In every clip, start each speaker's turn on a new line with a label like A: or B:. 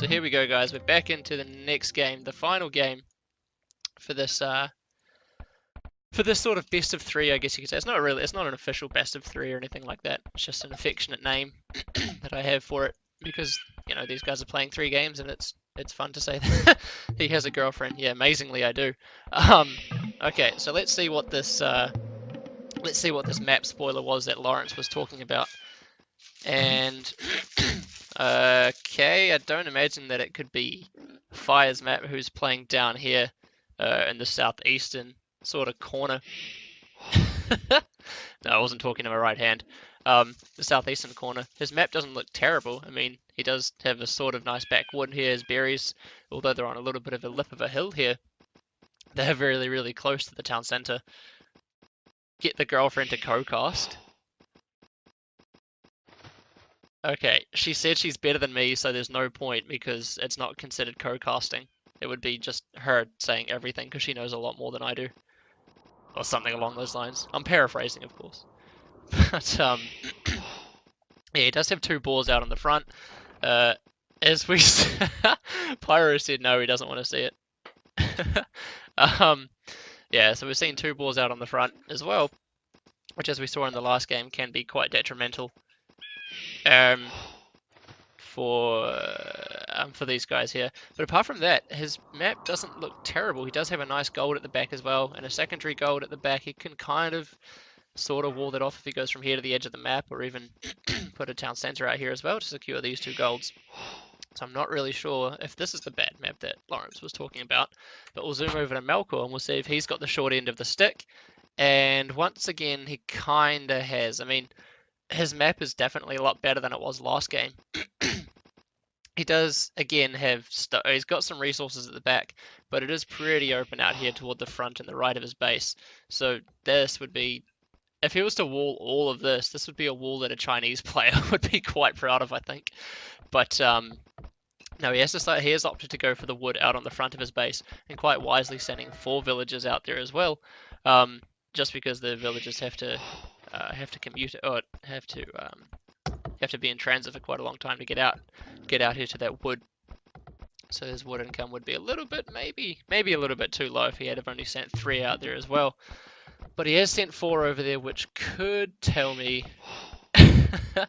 A: So here we go, guys. We're back into the next game, the final game for this sort of best of three, I guess you could say. It's not an official best of three or anything like that. It's just an affectionate name that I have for it because these guys are playing 3 games and it's fun to say that he has a girlfriend. Yeah, amazingly I do. Okay, so let's see what this map spoiler was that Lawrence was talking about. And okay, I don't imagine that it could be Fire's map who's playing down here in the southeastern sort of corner. No, I wasn't talking to my right hand. The southeastern corner. His map doesn't look terrible. I mean, he does have a sort of nice backwood here, his berries, although they're on a little bit of a lip of a hill here. They're really, really close to the town centre. Get the girlfriend to co-cast. Okay, she said she's better than me, so there's no point because it's not considered co-casting. It would be just her saying everything because she knows a lot more than I do. Or something along those lines. I'm paraphrasing, of course. But, yeah, he does have 2 balls out on the front. As we... Pyro said no, he doesn't want to see it. Yeah, so we're seeing 2 balls out on the front as well, which as we saw in the last game can be quite detrimental. For these guys here. But apart from that, his map doesn't look terrible. He does have a nice gold at the back as well, and a secondary gold at the back. He can kind of sort of wall that off if he goes from here to the edge of the map, or even put a town center out here as well to secure these 2 golds. So I'm not really sure if this is the bad map that Lawrence was talking about, but we'll zoom over to Melkor and we'll see if he's got the short end of the stick. And once again, he kind of has. I mean, his map is definitely a lot better than it was last game. He does, again, have... he's got some resources at the back, but it is pretty open out here toward the front and the right of his base. So this would be... if he was to wall all of this, this would be a wall that a Chinese player would be quite proud of, I think. But, no, he has opted to go for the wood out on the front of his base, and quite wisely sending 4 villagers out there as well, just because the villagers have to commute, or have to be in transit for quite a long time to get out here to that wood. So his wood income would be a little bit, maybe a little bit too low if he had have only sent 3 out there as well. But he has sent 4 over there, which could tell me that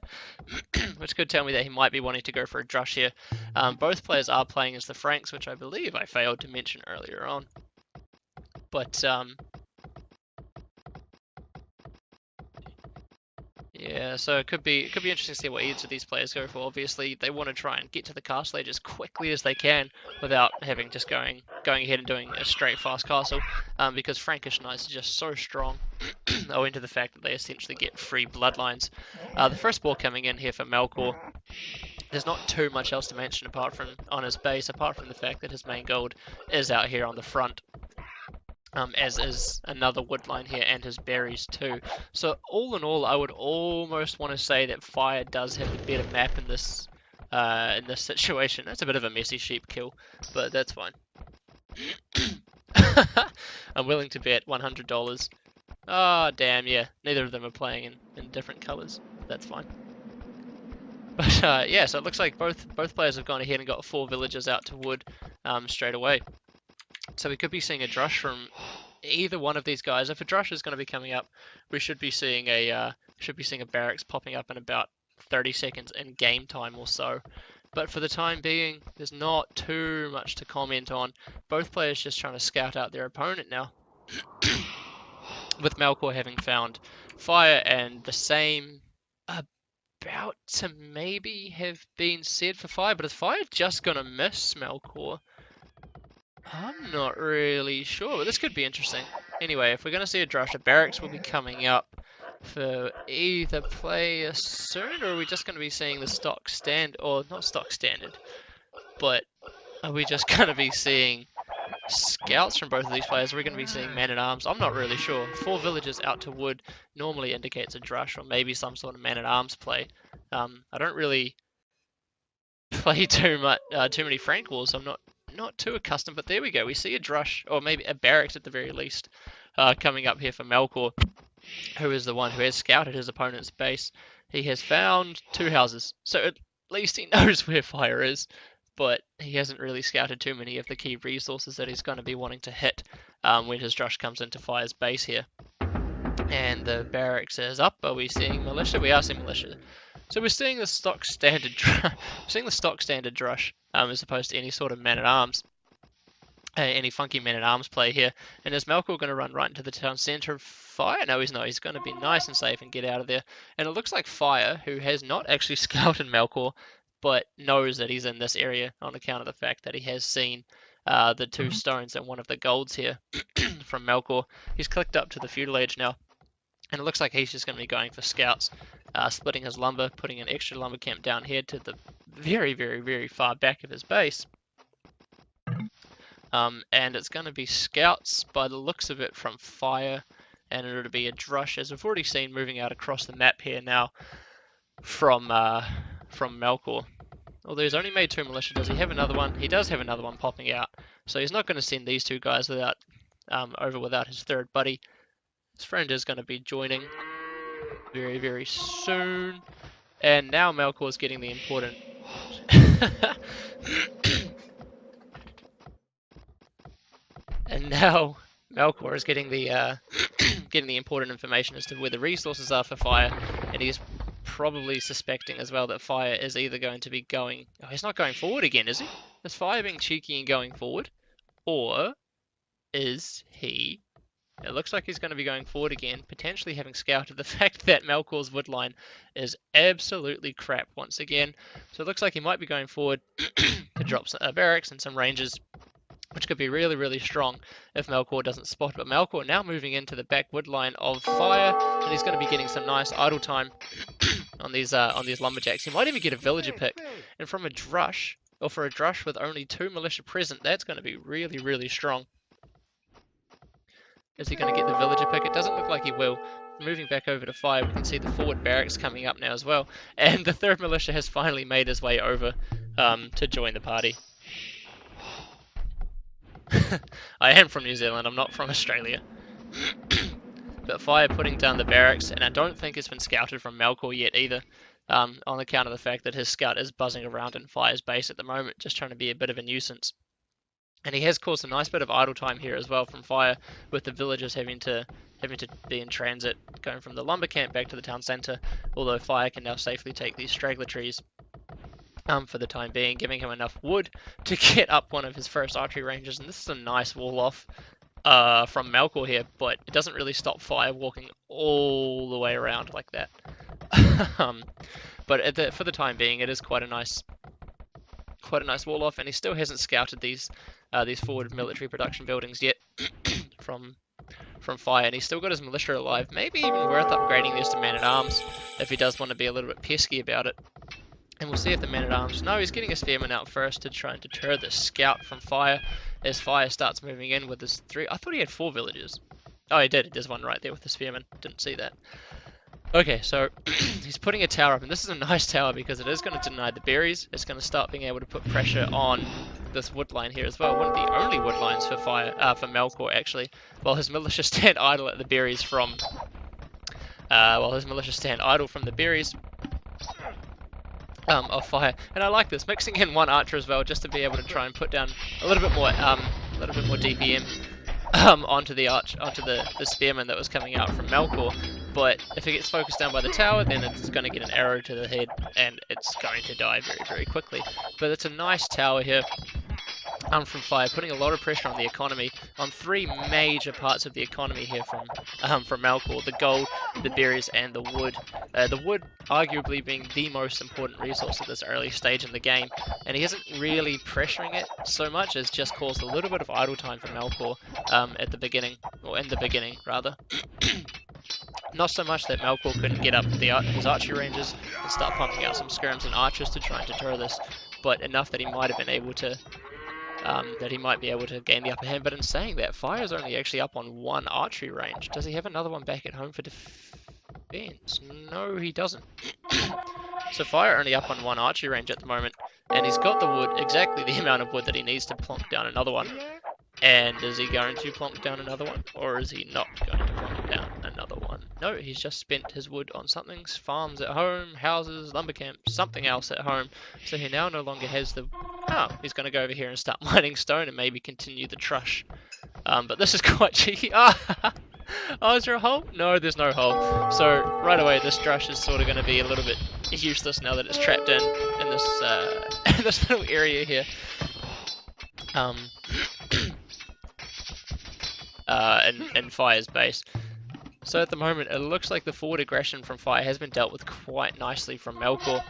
A: he might be wanting to go for a drush here. Both players are playing as the Franks, which I believe I failed to mention earlier on. But yeah, so it could be interesting to see what each of these players go for. Obviously, they want to try and get to the castle age as quickly as they can without having just going ahead and doing a straight fast castle, because Frankish Knights are just so strong, owing to the fact that they essentially get free bloodlines. The first ball coming in here for Melkor. There's not too much else to mention on his base, apart from the fact that his main gold is out here on the front. As is another woodline here and his berries too. So all in all, I would almost want to say that Fire does have the better map in this situation. That's a bit of a messy sheep kill, but that's fine. I'm willing to bet $100. Oh damn, yeah, neither of them are playing in different colors. That's fine. But yeah, so it looks like both players have gone ahead and got 4 villagers out to wood straight away. So we could be seeing a drush from either one of these guys. If a drush is going to be coming up, we should be seeing a barracks popping up in about 30 seconds in game time or so. But for the time being, there's not too much to comment on. Both players just trying to scout out their opponent now. With Melkor having found Fire, and the same about to maybe have been said for Fire, but is Fire just going to miss Melkor? I'm not really sure, but this could be interesting. Anyway, if we're going to see a drush, a barracks will be coming up for either player soon, or are we just going to be seeing the stock stand, or not stock standard, but are we just going to be seeing scouts from both of these players? Are we going to be seeing man-at-arms? I'm not really sure. 4 villagers out to wood normally indicates a drush, or maybe some sort of man-at-arms play. I don't really play too many Frank wars, so I'm not too accustomed, but there we go. We see a drush, or maybe a barracks at the very least, coming up here for Melkor, who is the one who has scouted his opponent's base. He has found 2 houses, so at least he knows where Fire is. but he hasn't really scouted too many of the key resources that he's going to be wanting to hit when his drush comes into Fire's base here. And the barracks is up. Are we seeing militia? We are seeing militia. So we're seeing the stock standard, drush, as opposed to any sort of man-at-arms. Any funky man-at-arms play here. And is Melkor going to run right into the town centre of Fire? No, he's not. He's going to be nice and safe and get out of there. And it looks like Fire, who has not actually scouted Melkor, but knows that he's in this area on account of the fact that he has seen the 2 stones and one of the golds here from Melkor. He's clicked up to the feudal age now. And it looks like he's just going to be going for scouts, splitting his lumber, putting an extra lumber camp down here to the very, very, very far back of his base. And it's going to be scouts by the looks of it from Fire, and it'll be a drush, as we've already seen, moving out across the map here now from Melkor. Although he's only made 2 militia, does he have another one? He does have another one popping out, so he's not going to send these 2 guys without over without his 3rd buddy. His friend is going to be joining very, very soon, and now Melkor is getting the important. And now Melkor is getting the getting the important information as to where the resources are for Fire, and he's probably suspecting as well that Fire is either going to be going. Oh, he's not going forward again, is he? Is Fire being cheeky and going forward, or is he? It looks like he's going to be going forward again, potentially having scouted the fact that Melkor's wood line is absolutely crap once again. So it looks like he might be going forward to drop some barracks and some rangers, which could be really, really strong if Melkor doesn't spot. But Melkor now moving into the back wood line of Fire, and he's going to be getting some nice idle time on these lumberjacks. He might even get a villager pick, and from a drush, or for a drush with only 2 militia present, that's going to be really, really strong. Is he going to get the villager pick? It doesn't look like he will. Moving back over to Fire, we can see the forward barracks coming up now as well, and the 3rd militia has finally made his way over to join the party. I am from New Zealand, I'm not from Australia. But Fire putting down the barracks, and I don't think it's been scouted from Melkor yet either, on account of the fact that his scout is buzzing around in Fire's base at the moment, just trying to be a bit of a nuisance. And he has caused a nice bit of idle time here as well from Fire, with the villagers having to be in transit, going from the lumber camp back to the town centre, although Fire can now safely take these straggler trees for the time being, giving him enough wood to get up one of his first archery ranges. And this is a nice wall off from Melkor here, but it doesn't really stop Fire walking all the way around like that. But for the time being, it is quite a nice wall off, and he still hasn't scouted these forward military production buildings yet from Fire, and he's still got his militia alive. Maybe even worth upgrading this to man-at-arms if he does want to be a little bit pesky about it. And we'll see if the man-at-arms... No, he's getting a spearman out first to try and deter the scout from Fire as Fire starts moving in with his 3... I thought he had 4 villagers. Oh, he did. There's one right there with the spearman. Didn't see that. Okay, so he's putting a tower up, and this is a nice tower because it is going to deny the berries. It's going to start being able to put pressure on this wood line here as well. One of the only wood lines for for Melkor, actually, while his militia stand idle at the berries from... while his militia stand idle from the berries of Fire. And I like this, mixing in 1 archer as well, just to be able to try and put down a little bit more DPM onto the spearman that was coming out from Melkor. But if it gets focused down by the tower, then it's going to get an arrow to the head, and it's going to die very, very quickly. But it's a nice tower here from Fire, putting a lot of pressure on the economy, on 3 major parts of the economy here from Melkor: the gold, the berries, and the wood. The wood arguably being the most important resource at this early stage in the game, and he isn't really pressuring it so much as just caused a little bit of idle time for Melkor at the beginning, or in the beginning rather. Not so much that Melkor couldn't get up his archery ranges and start pumping out some skirms and archers to try and deter this, but enough that he might have been able to gain the upper hand. But in saying that, Fire's only actually up on 1 archery range. Does he have another one back at home for defense? No, he doesn't. So Fire only up on 1 archery range at the moment, and he's got the wood, exactly the amount of wood that he needs to plonk down another one. And is he going to plonk down another one, or is he not going to plonk down another one? No, he's just spent his wood on something, farms at home, houses, lumber camps, something else at home. So he now no longer has the Oh, he's going to go over here and start mining stone and maybe continue the trush. But this is quite cheeky. Ah! Oh, is there a hole? No, there's no hole. So right away, this drush is sort of going to be a little bit useless now that it's trapped in this this little area here. In Fire's base. So at the moment, it looks like the forward aggression from Fire has been dealt with quite nicely from Melkor.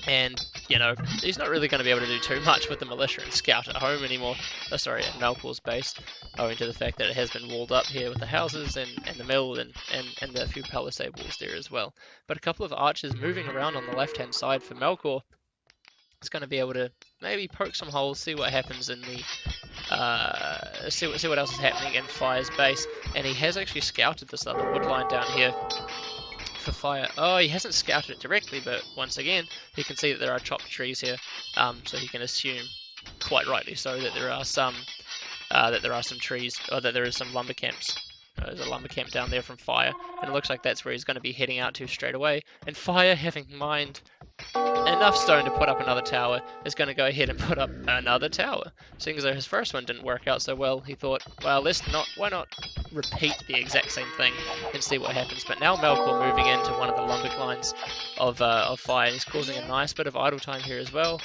A: And, you know, he's not really going to be able to do too much with the militia and scout at home anymore. Oh, sorry, at Melkor's base, owing to the fact that it has been walled up here with the houses and the mill and the few palisade walls there as well. But a couple of archers moving around on the left-hand side for Melkor is going to be able to maybe poke some holes, see what happens in the see what else is happening in Fire's base. And he has actually scouted this other wood line down here for Fire. Oh, he hasn't scouted it directly, but once again, he can see that there are chopped trees here, so he can assume, quite rightly so, that there are some trees, or that there is some lumber camps. There's a lumber camp down there from Fire, and it looks like that's where he's going to be heading out to straight away. And Fire, having mined enough stone to put up another tower, is going to go ahead and put up another tower. Seeing as though his first one didn't work out so well, he thought, well, why not repeat the exact same thing and see what happens. But now Melkor moving into one of the lumber lines of Fire, he's causing a nice bit of idle time here as well.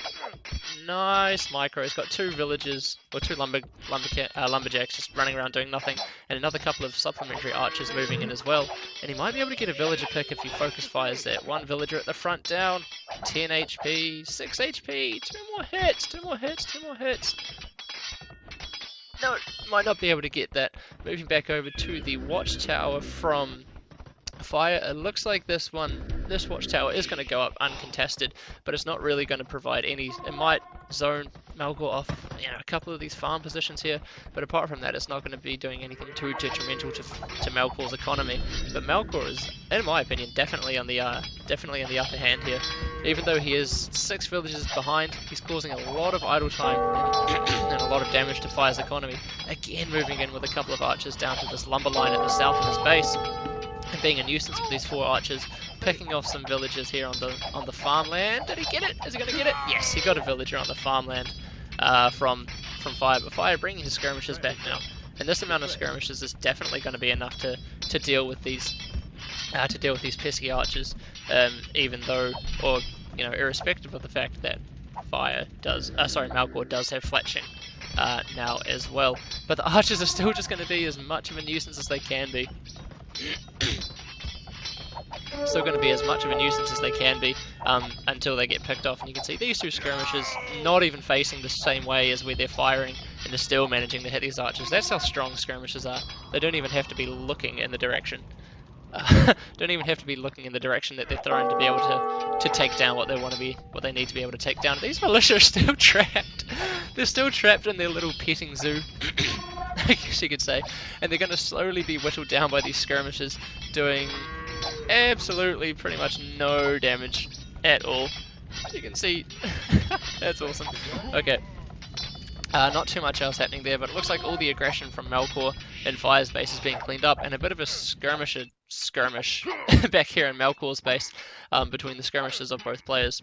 A: Nice micro. He's got two villagers, or two lumberjacks just running around doing nothing, and another couple of supplementary archers moving in as well. And he might be able to get a villager pick if he focus fires there. One villager at the front down, 10 HP, 6 HP, two more hits. No, might not be able to get that. Moving back over to the watchtower from Fire, it looks like this watchtower is going to go up uncontested, but it's not really going to provide any. It might zone Melkor off, a couple of these farm positions here, but apart from that, it's not going to be doing anything too detrimental to Melkor's economy. But Melkor is, in my opinion, definitely on the upper hand here. Even though he is 6 villages behind, he's causing a lot of idle time and a lot of damage to Fire's economy. Again, moving in with a couple of archers down to this lumber line at the south of his base, and being a nuisance with these 4 archers, picking off some villagers here on the farmland. Did he get it? Is he going to get it? Yes, he got a villager on the farmland from Fire, but Fire bringing his skirmishers back now. And this amount of skirmishers is definitely going to be enough to deal with these pesky archers, even though, or irrespective of the fact that Melkor does have fletching now as well. But the archers are still just going to be as much of a nuisance as they can be. Still going to be as much of a nuisance as they can be until they get picked off. And you can see these 2 skirmishers not even facing the same way as where they're firing, and they're still managing to hit these archers. That's how strong skirmishers are. They don't even have to be looking in the direction. Don't even have to be looking in the direction that they're thrown to be able to take down what they need to be able to take down. These militia are still trapped. They're still trapped in their little petting zoo. I guess you could say, and they're going to slowly be whittled down by these skirmishers, doing absolutely pretty much no damage at all. You can see, that's awesome. Okay, not too much else happening there, but it looks like all the aggression from Melkor and Fire's base is being cleaned up, and a bit of a skirmish back here in Melkor's base between the skirmishers of both players.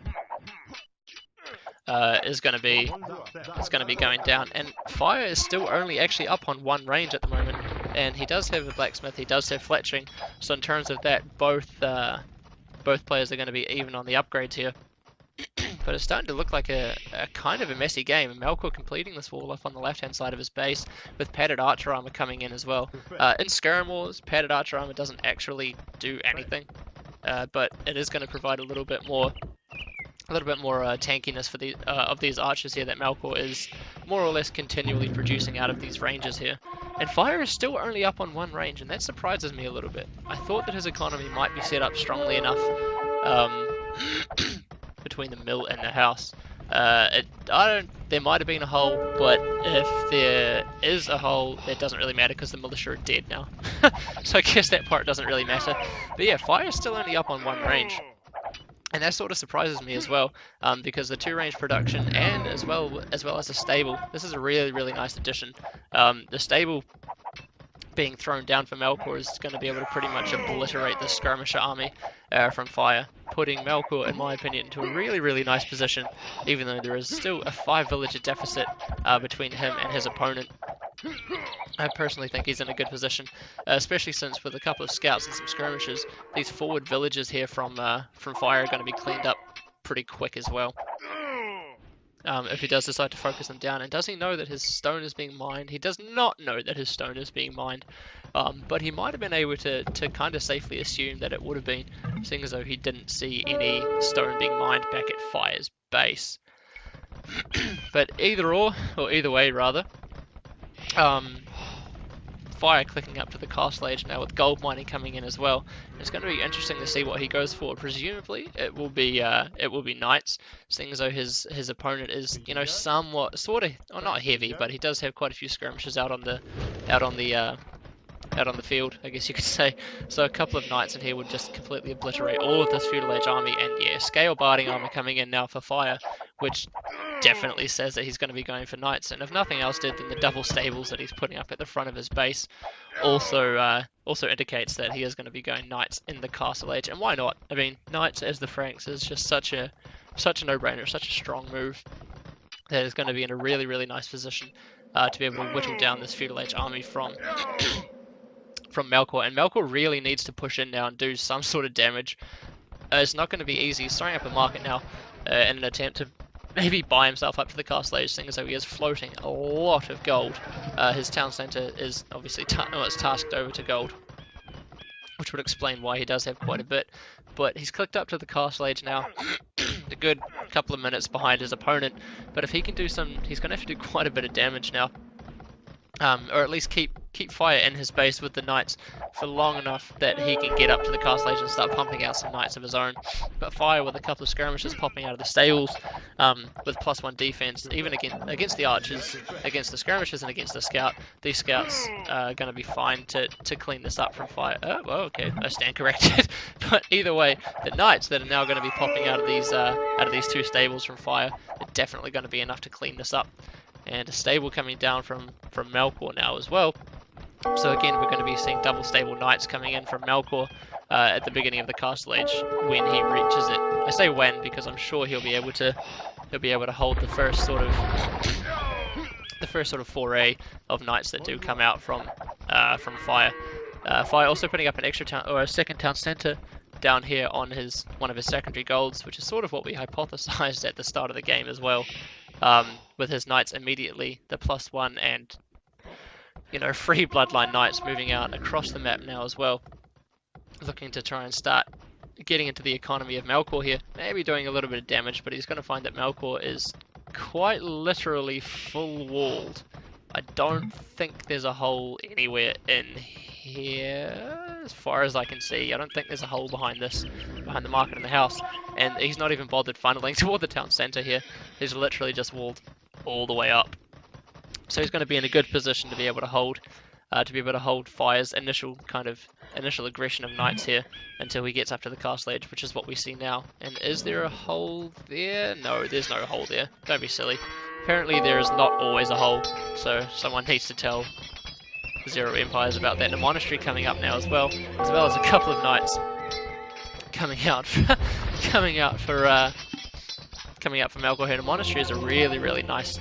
A: Is going to be going down, and Fire is still only actually up on 1 range at the moment, and he does have a blacksmith, he does have fletching, so in terms of that, both players are going to be even on the upgrades here. But it's starting to look like a kind of a messy game. Melkor completing this wall off on the left hand side of his base with padded archer armor coming in as well. In Skyrim Wars, padded archer armor doesn't actually do anything, but it is going to provide a little bit more tankiness for of these archers here that Melkor is more or less continually producing out of these ranges here. And Fire is still only up on 1 range, and that surprises me a little bit. I thought that his economy might be set up strongly enough between the mill and the house. There might have been a hole, but if there is a hole, it doesn't really matter because the militia are dead now. So I guess that part doesn't really matter. But yeah, Fire is still only up on 1 range. And that sort of surprises me as well, because the 2-range production and as well as the stable, this is a really, really nice addition. The stable being thrown down for Melkor is going to be able to pretty much obliterate the skirmisher army from Fire. putting Melkor, in my opinion, into a really, really nice position, even though there is still a 5 villager deficit between him and his opponent. I personally think he's in a good position, especially since with a couple of scouts and some skirmishes, these forward villages here from Fire are going to be cleaned up pretty quick as well. If he does decide to focus them down. And does he know that his stone is being mined? He does not know that his stone is being mined, but he might have been able to kind of safely assume that it would have been, seeing as though he didn't see any stone being mined back at Fire's base. But either or either way rather, Fire clicking up to the castle age now with gold mining coming in as well. It's going to be interesting to see what he goes for. Presumably it will be knights, seeing as though his opponent is, you know, somewhat sort of, or not heavy, but he does have quite a few skirmishes out on the field, I guess you could say. So a couple of knights in here would just completely obliterate all of this feudal age army. And yeah, scale barding armor coming in now for Fire, which definitely says that he's going to be going for knights. And if nothing else did, then the double stables that he's putting up at the front of his base also indicates that he is going to be going knights in the castle age. And why not? I mean, knights as the Franks is just such a no-brainer, such a strong move that is going to be in a really, really nice position to be able to whittle down this feudal age army from Melkor. And Melkor really needs to push in now and do some sort of damage. It's not going to be easy. He's throwing up a market now in an attempt to maybe buy himself up to the castle age, seeing as though he is floating a lot of gold. His town centre is obviously it's tasked over to gold, which would explain why he does have quite a bit. But he's clicked up to the castle age now, a good couple of minutes behind his opponent. But if he can do some, he's going to have to do quite a bit of damage now. Or at least keep Fire in his base with the knights for long enough that he can get up to the castle age and start pumping out some knights of his own. But Fire with a couple of skirmishes popping out of the stables with +1 defense, even against the archers, against the skirmishes and against the scout. These scouts are going to be fine to clean this up from Fire. Oh, well, okay, I stand corrected. But either way, the knights that are now going to be popping out of these two stables from Fire are definitely going to be enough to clean this up. And a stable coming down from Melkor now as well. So again, we're going to be seeing double stable knights coming in from Melkor at the beginning of the castle age when he reaches it. I say when because I'm sure he'll be able to hold the first sort of foray of knights that do come out from Fire. Fire also putting up an extra town or a second town centre down here on one of his secondary golds, which is sort of what we hypothesized at the start of the game as well. With his knights immediately, the +1 and, you know, free bloodline knights moving out across the map now as well, looking to try and start getting into the economy of Melkor here, maybe doing a little bit of damage, but he's going to find that Melkor is quite literally full walled. I don't think there's a hole anywhere in here, as far as I can see. I don't think there's a hole behind the market in the house, and he's not even bothered funneling toward the town centre here. He's literally just walled all the way up. So he's going to be in a good position to be able to hold Fire's initial aggression of knights here until he gets up to the castle age, which is what we see now. And is there a hole there? No, there's no hole there. Don't be silly. Apparently there is not always a hole, so someone needs to tell Zero Empires about that. And a monastery coming up now as well as a couple of knights coming out for Melkor here. And a monastery is a really, really nice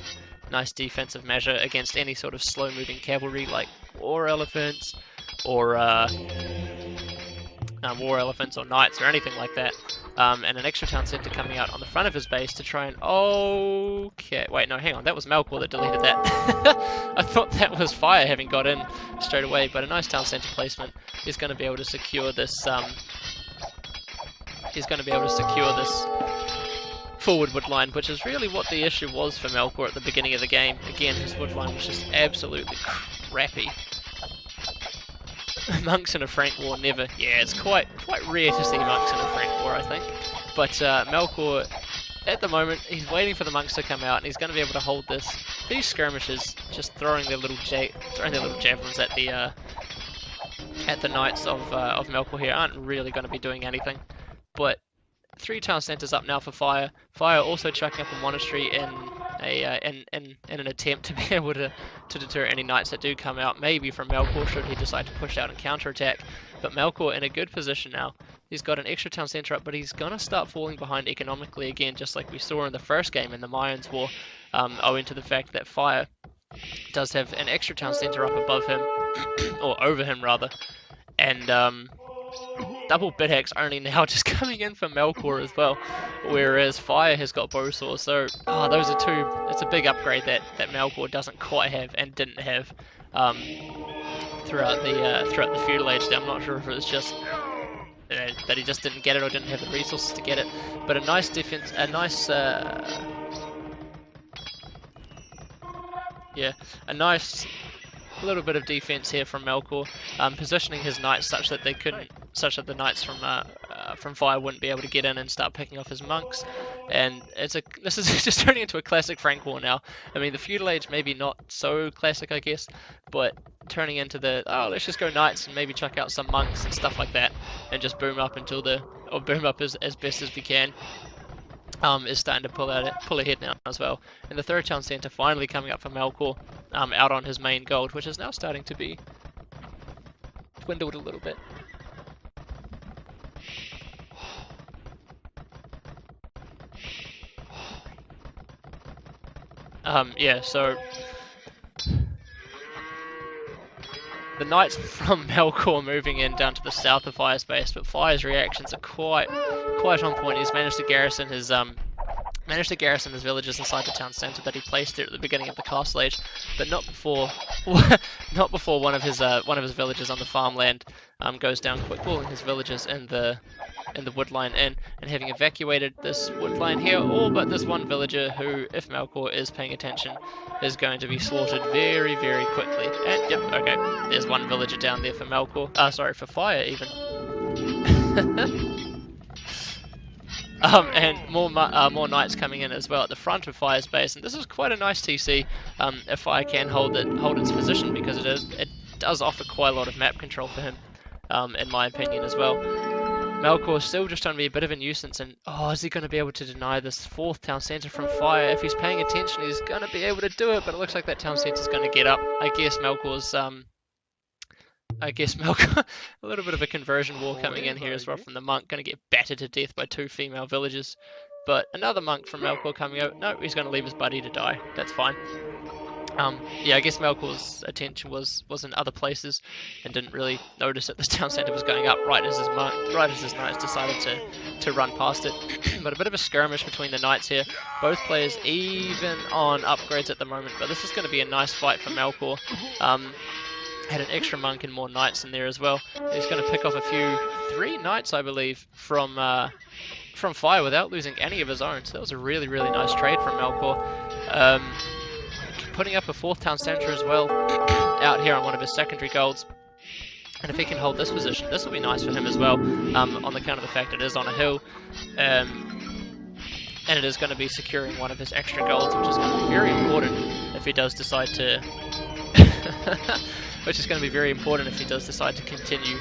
A: defensive measure against any sort of slow-moving cavalry like war elephants or knights or anything like that. And an extra town centre coming out on the front of his base to try and... Okay, wait, no, hang on, that was Melkor that deleted that. I thought that was Fire having got in straight away, but a nice town centre placement is going to be able to secure this... forward wood line, which is really what the issue was for Melkor at the beginning of the game. Again, his wood line was just absolutely crappy. Monks in a Frank war, never. Yeah, it's quite rare to see monks in a Frank war, I think. But Melkor, at the moment, he's waiting for the monks to come out, and he's going to be able to hold these skirmishers, just throwing their little javelins at the knights of Melkor here aren't really going to be doing anything. But 3 town centres up now for Fire. Fire also chucking up a monastery in an attempt to be able to deter any knights that do come out, maybe from Melkor should he decide to push out and counterattack. But Melkor in a good position now He's got an extra town centre up, but he's going to start falling behind economically again, just like we saw in the first game in the Mayans War, owing to the fact that Fire does have an extra town centre up above him, or over him rather, and double bit hacks only now just coming in for Melkor as well, whereas Fire has got Bowsaw. So those are two. It's a big upgrade that Melkor doesn't quite have and didn't have throughout the feudal age. I'm not sure if it was just that he just didn't get it or didn't have the resources to get it, but a nice defense, a nice little bit of defense here from Melkor, positioning his knights such that the knights from Fire wouldn't be able to get in and start picking off his monks. And this is just turning into a classic Frank War now. I mean, the feudal age maybe not so classic, I guess, but turning into let's just go knights and maybe chuck out some monks and stuff like that, and just boom up as best as we can. Is starting to pull ahead now as well. And the third town centre finally coming up for Melkor, out on his main gold, which is now starting to be dwindled a little bit. Yeah, so the knights from Melkor moving in down to the south of Fire's base, but Fire's reactions are quite on point. He's managed to garrison his villages inside the town centre that he placed there at the beginning of the castle age, but not before one of his villages on the farmland goes down, quick walling his villages in the woodline inn, and having evacuated this woodline here, all but this one villager who, if Melkor is paying attention, is going to be slaughtered very, very quickly. And yep, okay, there's one villager down there for Melkor. For Fire even. And more knights coming in as well at the front of Fire's base, and this is quite a nice TC if Fire can hold its position, because it does offer quite a lot of map control for him, in my opinion as well. Melkor's still just going to be a bit of a nuisance, and is he going to be able to deny this fourth town centre from Fire? If he's paying attention, he's going to be able to do it, but it looks like that town centre is going to get up. I guess Melkor's a little bit of a conversion war coming in here as well from the monk, going to get battered to death by two female villagers. But another monk from Melkor coming out. No, he's going to leave his buddy to die. That's fine. Yeah, I guess Melkor's attention was in other places and didn't really notice that the town centre was going up right as his knights decided to run past it. But a bit of a skirmish between the knights here. Both players even on upgrades at the moment, but this is going to be a nice fight for Melkor. Had an extra monk and more knights in there as well. He's going to pick off three knights, I believe, from Fire without losing any of his own. So that was a really, really nice trade from Melkor. Putting up a fourth town centre as well out here on one of his secondary golds. And if he can hold this position, this will be nice for him as well, on the count of the fact it is on a hill. And it is going to be securing one of his extra golds, which is going to be very important if he does decide to... which is going to be very important if he does decide to continue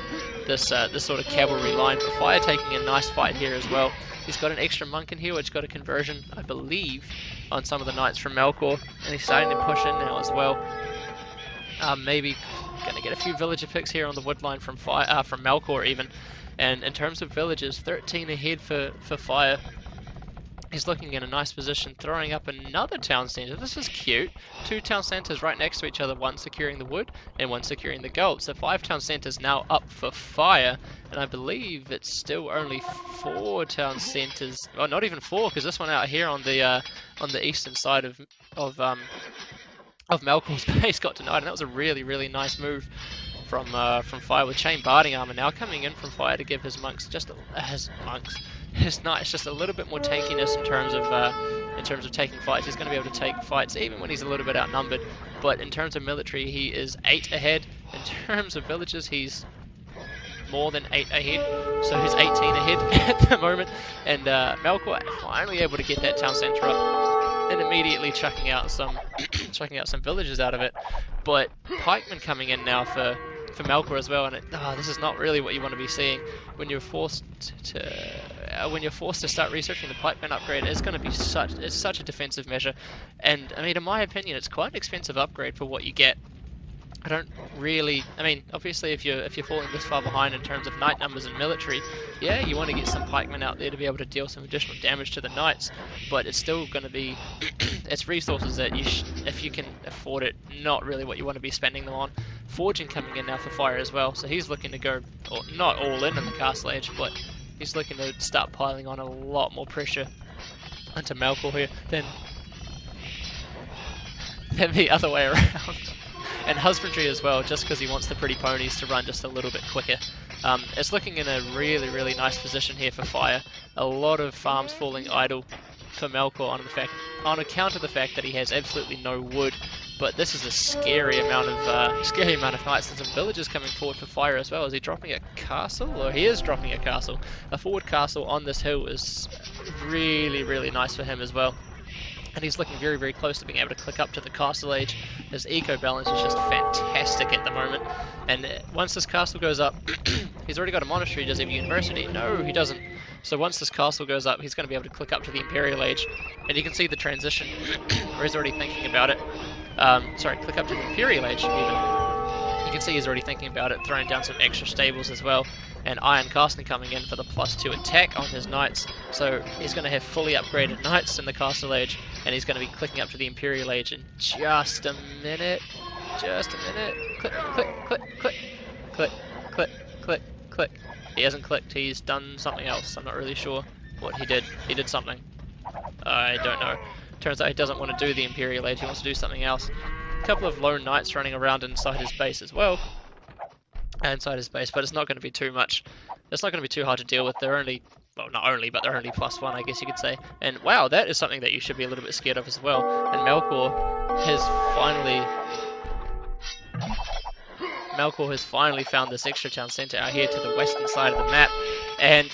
A: this sort of cavalry line. But Fire taking a nice fight here as well. He's got an extra monk in here, which got a conversion, I believe, on some of the knights from Melkor, and he's starting to push in now as well. Maybe going to get a few villager picks here on the woodline from Melkor even. And in terms of villagers, 13 ahead for Fire. He's looking in a nice position, throwing up another town centre. This is cute. Two town centres right next to each other, one securing the wood and one securing the gold. So 5 town centres now up for Fire, and I believe it's still only 4 town centres. Well, not even 4, because this one out here on the eastern side of Melkor's base got denied, and that was a really, really nice move from Fire, with chain barding armor now coming in from Fire to give his knights just a little bit more tankiness in terms of taking fights. He's going to be able to take fights even when he's a little bit outnumbered. But in terms of military, he is 8 ahead. In terms of villages, he's more than 8 ahead. So he's 18 ahead at the moment. And Melkor finally able to get that town centre up and immediately chucking out some villages out of it. But pikemen coming in now for Melkor as well, and this is not really what you want to be seeing when you're forced to start researching the pikeman upgrade. It's going to be such a defensive measure, and I mean, in my opinion, it's quite an expensive upgrade for what you get I don't really. I mean, obviously, if you're falling this far behind in terms of knight numbers and military, yeah, you want to get some pikemen out there to be able to deal some additional damage to the knights. But it's still going to be it's resources that if you can afford it, not really what you want to be spending them on. Forging coming in now for fire as well, so he's looking to go not all in the castle age, but he's looking to start piling on a lot more pressure onto Melkor here than the other way around. And husbandry as well, just because he wants the pretty ponies to run just a little bit quicker. It's looking in a really, really nice position here for fire. A lot of farms falling idle for Melkor on account of the fact that he has absolutely no wood. But this is a scary amount of knights and some villagers coming forward for fire as well. Is he dropping a castle? Or he is dropping a castle. A forward castle on this hill is really, really nice for him as well. And he's looking very, very close to being able to click up to the castle age. His eco balance is just fantastic at the moment. And once this castle goes up, he's already got a monastery. Does he have a university? No, he doesn't. So once this castle goes up, he's going to be able to click up to the Imperial Age. And you can see the transition, where he's already thinking about it. Sorry, click up to the Imperial Age, even. You can see he's already thinking about it, throwing down some extra stables as well. And Iron Castle coming in for the +2 attack on his knights. So he's going to have fully upgraded knights in the Castle Age, and he's going to be clicking up to the Imperial Age in just a minute. Just a minute. Click, click, click, click, click, click, click, click. He hasn't clicked, he's done something else. I'm not really sure what he did. He did something. I don't know. Turns out he doesn't want to do the Imperial Age, he wants to do something else. A couple of lone knights running around inside his base as well. Inside his base, but it's not going to be too much. It's not going to be too hard to deal with. They're only, well, not only, but they're only +1, I guess you could say. And wow, that is something that you should be a little bit scared of as well. And Melkor has finally found this extra town center out here to the western side of the map. And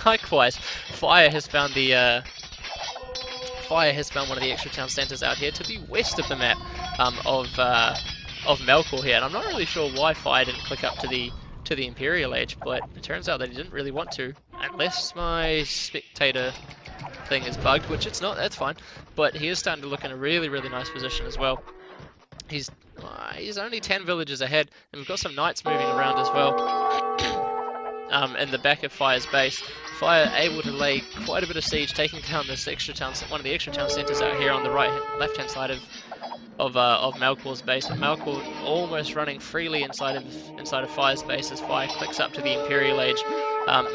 A: likewise, Fire has found one of the extra town centers out here to the west of the map of Melkor here, and I'm not really sure why Fire didn't click up to the Imperial Age, but it turns out that he didn't really want to, unless my spectator thing is bugged, which it's not, that's fine. But he is starting to look in a really, really nice position as well. He's only 10 villages ahead, and we've got some knights moving around as well. In the back of Fire's base. Fire able to lay quite a bit of siege, taking down this one of the extra town centers out here on the left-hand side of Melkor's base. And Melkor almost running freely inside of Fire's base as Fire clicks up to the Imperial Age.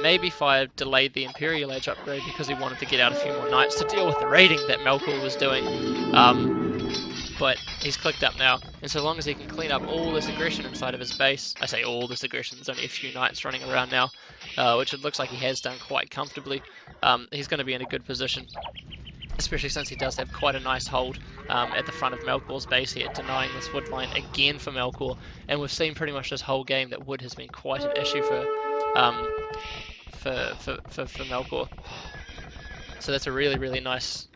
A: Maybe Fire delayed the Imperial Age upgrade because he wanted to get out a few more knights to deal with the raiding that Melkor was doing. But he's clicked up now, and so long as he can clean up all this aggression inside of his base, I say all this aggression, there's only a few knights running around now, which it looks like he has done quite comfortably, he's going to be in a good position, especially since he does have quite a nice hold at the front of Melkor's base here, denying this wood line again for Melkor, and we've seen pretty much this whole game that wood has been quite an issue for Melkor. So that's a really nice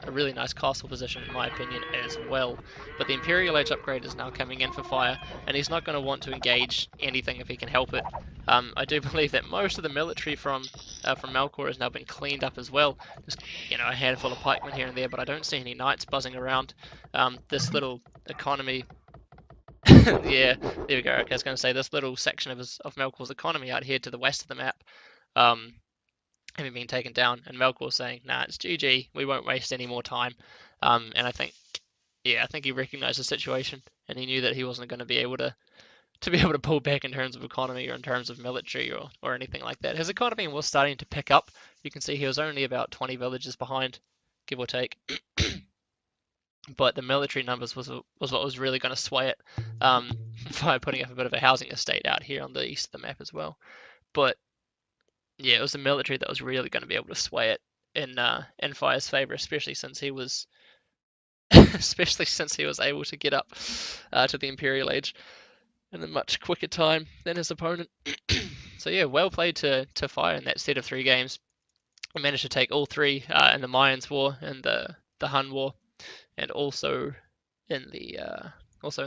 A: castle position in my opinion as well. But the Imperial Age upgrade is now coming in for Fire, and he's not going to want to engage anything if he can help it. I do believe that most of the military from Melkor has now been cleaned up as well. Just a handful of pikemen here and there, but I don't see any knights buzzing around. This little economy. Yeah, there we go. Okay, I was going to say this little section of Melkor's economy out here to the west of the map. Having been taken down, and Melkor saying, "Nah, it's GG. We won't waste any more time." And I think he recognised the situation, and he knew that he wasn't going to be able to pull back in terms of economy or in terms of military or anything like that. His economy was starting to pick up. You can see he was only about 20 villages behind, give or take. But the military numbers was what was really going to sway it. By putting up a bit of a housing estate out here on the east of the map as well. But yeah, it was the military that was really going to be able to sway it in Fire's favour, especially since he was able to get up to the Imperial Age in a much quicker time than his opponent. So yeah, well played to Fire in that set of 3 games. He managed to take all 3 in the Mayans War and the Hun War, and also in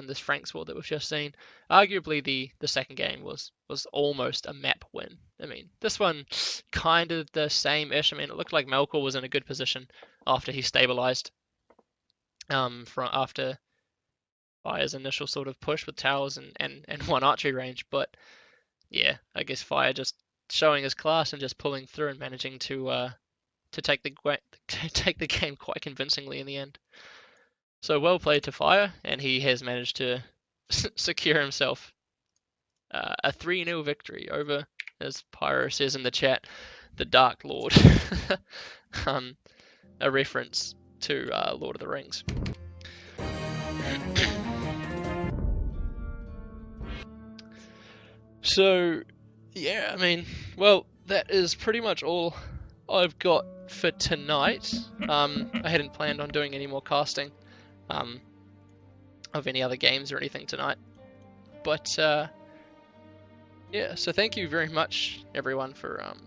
A: this Franks War that we've just seen. Arguably the second game was almost a map win. I mean, this one kind of the same-ish. I mean, it looked like Melkor was in a good position after he stabilized after Fire's initial sort of push with towers and one archery range, but yeah, I guess Fire just showing his class and just pulling through and managing to take the take the game quite convincingly in the end. So well played to Fire, and he has managed to secure himself a 3-0 victory over, as Pyro says in the chat, the Dark Lord. A reference to Lord of the Rings. So, yeah, I mean, well, that is pretty much all I've got for tonight. I hadn't planned on doing any more casting of any other games or anything tonight. But, yeah, so thank you very much, everyone, for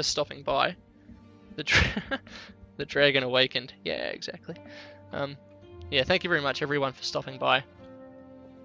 A: stopping by. The Dragon Awakened. Yeah, exactly. Yeah, thank you very much, everyone, for stopping by.